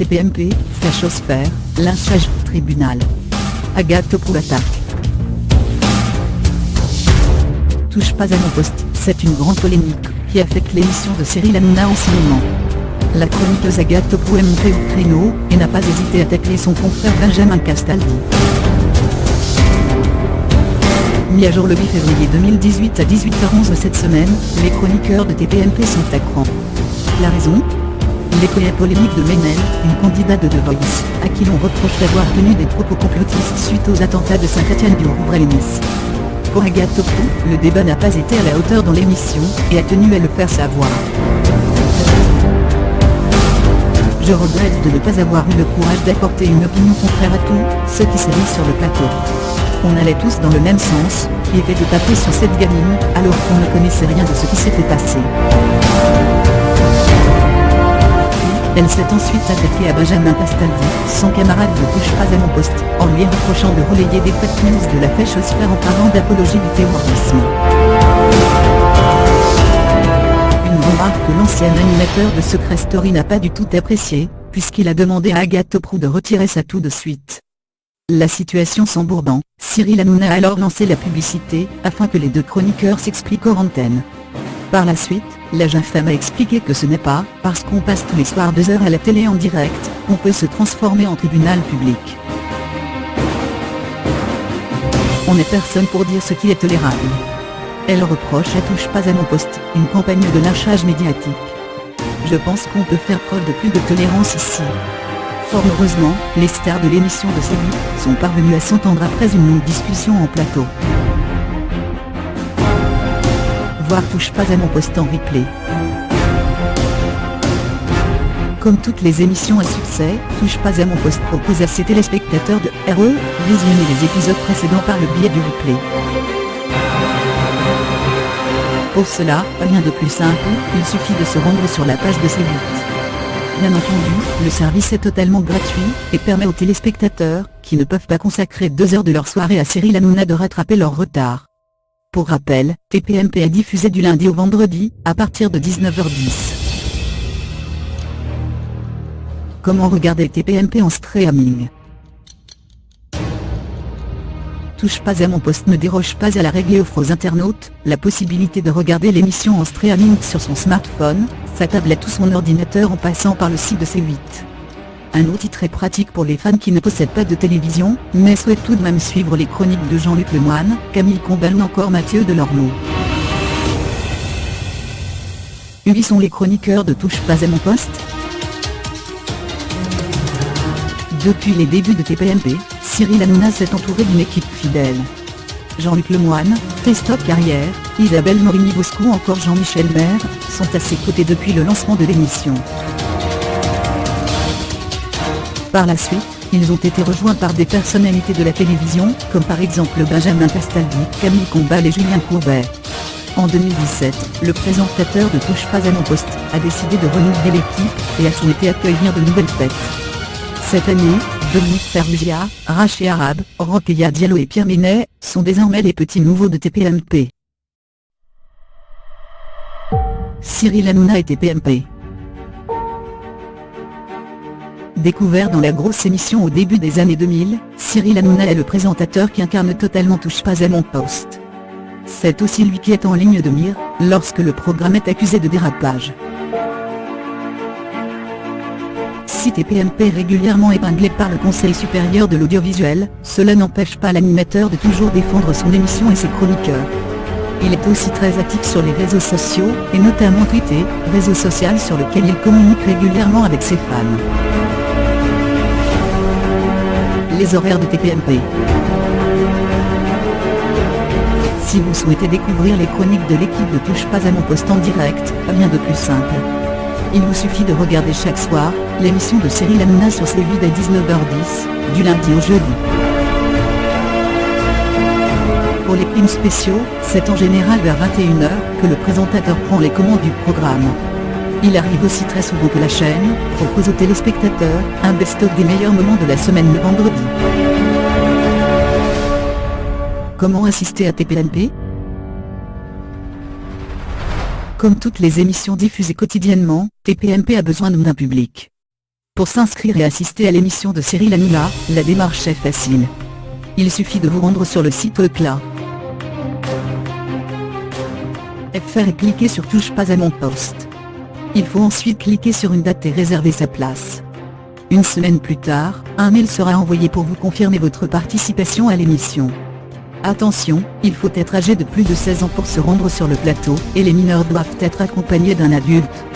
TPMP, Fachosphère, lynchage, tribunal. Agathe Prou attaque. Touche pas à mon poste, c'est une grande polémique, qui affecte l'émission de Cyril Hanouna en ce moment. La chroniqueuse Agathe Prou est montée au créneau, et n'a pas hésité à tacler son confrère Benjamin Castaldi. Mis à jour le 8 février 2018 à 18h11 cette semaine, les chroniqueurs de TPMP sont à cran. La raison ? L'école polémique de Ménel, une candidate de The Voice, à qui l'on reproche d'avoir tenu des propos complotistes suite aux attentats de Saint-Étienne-du-Rouvray-les-Nice. Pour Agathe Prou, le débat n'a pas été à la hauteur dans l'émission, et a tenu à le faire savoir. Je regrette de ne pas avoir eu le courage d'apporter une opinion contraire à tout ce qui s'est dit sur le plateau. On allait tous dans le même sens, qui était de taper sur cette gamine, alors qu'on ne connaissait rien de ce qui s'était passé. Elle s'est ensuite attaquée à Benjamin Castaldi, son camarade de Touche pas à mon poste, en lui reprochant de relayer des fake news de la Fachosphère en parlant d'apologie du terrorisme. Une remarque que l'ancien animateur de Secret Story n'a pas du tout appréciée, puisqu'il a demandé à Agathe Prou de retirer ça tout de suite. La situation s'embourbant, Cyril Hanouna a alors lancé la publicité, afin que les deux chroniqueurs s'expliquent hors antenne. Par la suite, la jeune femme a expliqué que ce n'est pas parce qu'on passe tous les soirs 2 heures à la télé en direct, qu'on peut se transformer en tribunal public. On n'est personne pour dire ce qui est tolérable. Elle reproche à Touche pas à mon poste, une campagne de lynchage médiatique. Je pense qu'on peut faire preuve de plus de tolérance ici. Fort heureusement, les stars de l'émission de C8 sont parvenus à s'entendre après une longue discussion en plateau. Voir Touche pas à mon poste en replay. Comme toutes les émissions à succès, Touche pas à mon poste propose à ses téléspectateurs de visionner les épisodes précédents par le biais du replay. Pour cela, rien de plus simple, il suffit de se rendre sur la page de C8. Bien entendu, le service est totalement gratuit, et permet aux téléspectateurs, qui ne peuvent pas consacrer 2 heures de leur soirée à Cyril Hanouna de rattraper leur retard. Pour rappel, TPMP est diffusé du lundi au vendredi, à partir de 19h10. Comment regarder TPMP en streaming ? Touche pas à mon poste ne déroge pas à la règle et offre aux internautes la possibilité de regarder l'émission en streaming sur son smartphone, sa tablette ou son ordinateur en passant par le site de C8. Un outil très pratique pour les fans qui ne possèdent pas de télévision, mais souhaitent tout de même suivre les chroniques de Jean-Luc Lemoyne, Camille Combal ou encore Mathieu Delormeau. Qui sont les chroniqueurs de Touche pas à mon poste ? Depuis les débuts de TPMP, Cyril Hanouna s'est entouré d'une équipe fidèle. Jean-Luc Lemoyne, Christophe Carrière, Isabelle Morini-Boscou ou encore Jean-Michel Maire, sont à ses côtés depuis le lancement de l'émission. Par la suite, ils ont été rejoints par des personnalités de la télévision, comme par exemple Benjamin Castaldi, Camille Combal et Julien Courbet. En 2017, le présentateur de Touche pas à mon poste a décidé de renouveler l'équipe, et a souhaité accueillir de nouvelles têtes. Cette année, Dominique Farrugia, Rachid Arabe, Rokhaya Diallo et Pierre Minet sont désormais les petits nouveaux de TPMP. Cyril Hanouna et TPMP. Découvert dans la grosse émission au début des années 2000, Cyril Hanouna est le présentateur qui incarne totalement Touche pas à mon poste. C'est aussi lui qui est en ligne de mire, lorsque le programme est accusé de dérapage. Si TPMP est régulièrement épinglé par le Conseil supérieur de l'audiovisuel, cela n'empêche pas l'animateur de toujours défendre son émission et ses chroniqueurs. Il est aussi très actif sur les réseaux sociaux, et notamment Twitter, réseau social sur lequel il communique régulièrement avec ses fans. Les horaires de TPMP. Si vous souhaitez découvrir les chroniques de l'équipe de Touche pas à mon poste en direct, rien de plus simple. Il vous suffit de regarder chaque soir l'émission de Cyril Hanouna sur C8 à 19h10, du lundi au jeudi. Pour les primes spéciaux, c'est en général vers 21h que le présentateur prend les commandes du programme. Il arrive aussi très souvent que la chaîne propose aux téléspectateurs un best-of des meilleurs moments de la semaine le vendredi. Comment assister à TPMP ? Comme toutes les émissions diffusées quotidiennement, TPMP a besoin d'un public. Pour s'inscrire et assister à l'émission de Cyril Hanouna, la démarche est facile. Il suffit de vous rendre sur le site Eclat. Fr et cliquer sur touche pas à mon poste. Il faut ensuite cliquer sur une date et réserver sa place. Une semaine plus tard, un mail sera envoyé pour vous confirmer votre participation à l'émission. Attention, il faut être âgé de plus de 16 ans pour se rendre sur le plateau, et les mineurs doivent être accompagnés d'un adulte.